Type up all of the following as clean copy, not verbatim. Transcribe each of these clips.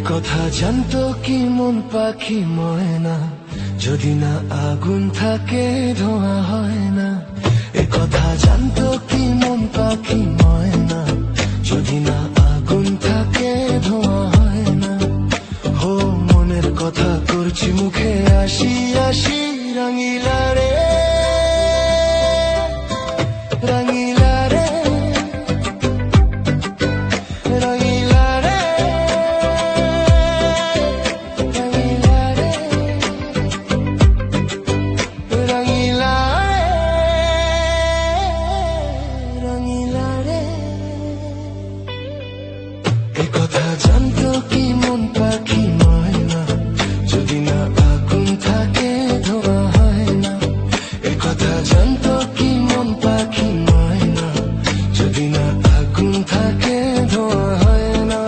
কথা জানতো কি মন পাখি ময়না, যদি না আগুন থাকে ধোঁয়া হয় না। এ কথা জানতো কি মন পাখি ময়না, যদি না আগুন থাকে ধোঁয়া হয় না। হো মনের কথা করছি মুখে আসি আসি, রঙিলা রে রঙিলা রে রঙিলা রে রঙিলা রে রঙিলা রে রঙিলা রে। এ কথা জানতো কি মন পাখি ময়না, যদি না আগুন থাকে ধোঁয়া হয় না। এ কথা জানতো কি মন পাখি ময়না, যদি না আগুন থাকে ধোঁয়া হয় না।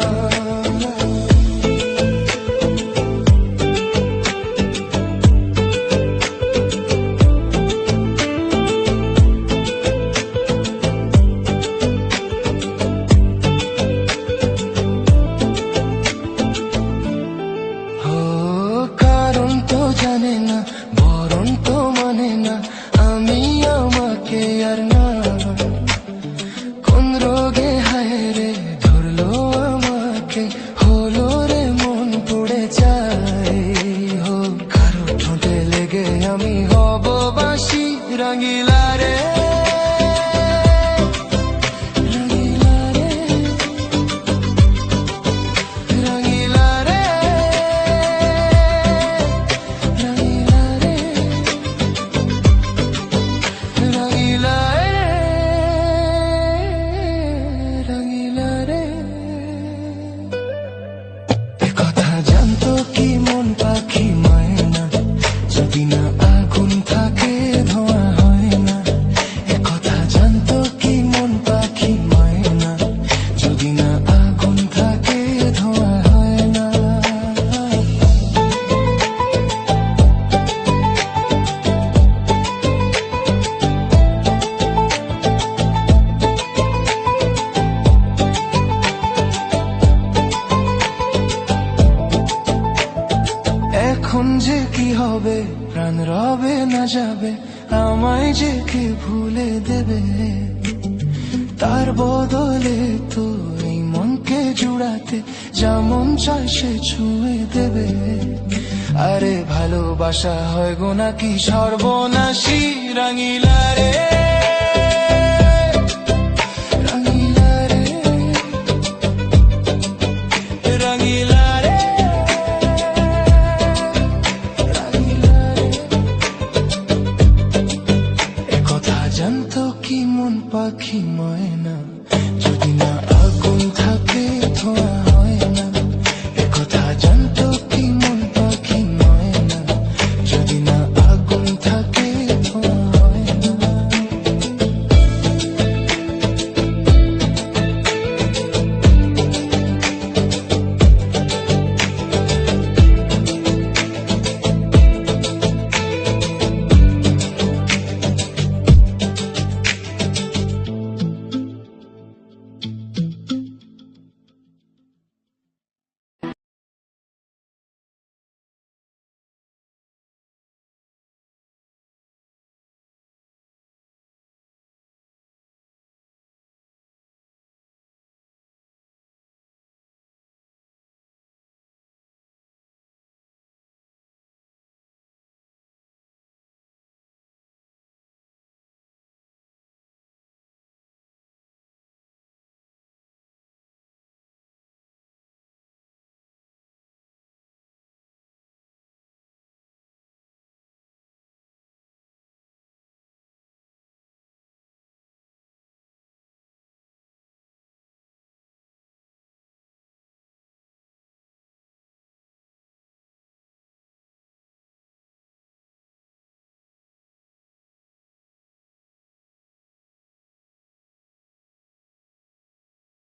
কারণ তো জানে না, বরণ তো মানে না, আমি আমাকে আর না। কোন রোগে হায় রে ধরলো আমাকে, হলো রে মন পড়ে যায়। হো কারো ঠোঁটে লেগে আমি হব বাঁশি, রঙিলা রে রঙিলা রে রঙিলা রে রঙিলা রে রঙিলা রে রঙিলা রে। এ কথা জানতো কি মন পাখি ময়না, যদি না আগুন থাকে ধোঁয়া হয় না। এ কথা জানতো কি মন পাখি ময়না, যদি না আগুন থাকে ধোঁয়া হয় না। এখন যে কি হবে, প্রাণ রবে না যাবে, আমায় যে কে ভুলে দেবে। তার বদলে তো এই মনকে জুড়াতে যেমন চায় সে ছুঁয়ে দেবে। আরে ভালোবাসা হয় গো নাকি সর্বনাশী, রঙিলা রে।